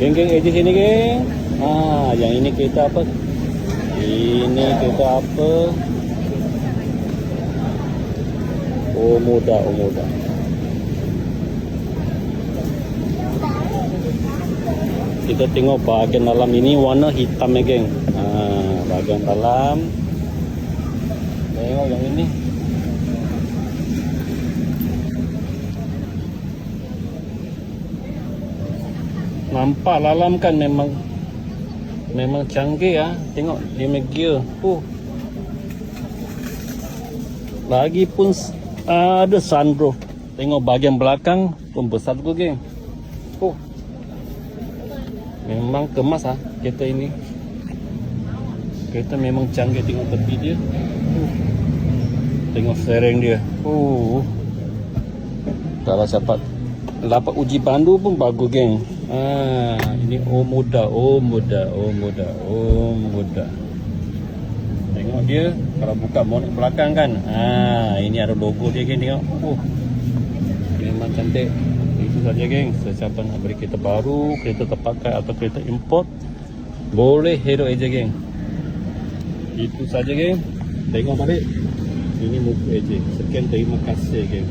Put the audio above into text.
Geng AJ sini geng. Yang ini kereta apa? Ini kereta apa? Oh muda. Kita tengok bahagian dalam ini warna hitam ya geng. Bahagian dalam. Tengok yang ini. Nampak dalam kan memang canggih ya. Tengok dia punya gear. Lagipun ada sunroof. Tengok bahagian belakang pun besar juga geng. Memang kemas kereta ini. Kereta memang canggih. Tengok tepi dia. Tengok steering dia. Kalau siapa dapat uji pandu pun bagus geng. Ini muda. Tengok dia kalau buka bonet belakang kan. Ini ada logo dia geng, tengok. Memang cantik. Itu saja geng. Sesiapa nak beli kereta baru, kereta terpakai atau kereta import, boleh Hero AJ geng. Itu saja geng. Tengok balik. Ini muka AJ. Sekian, terima kasih geng.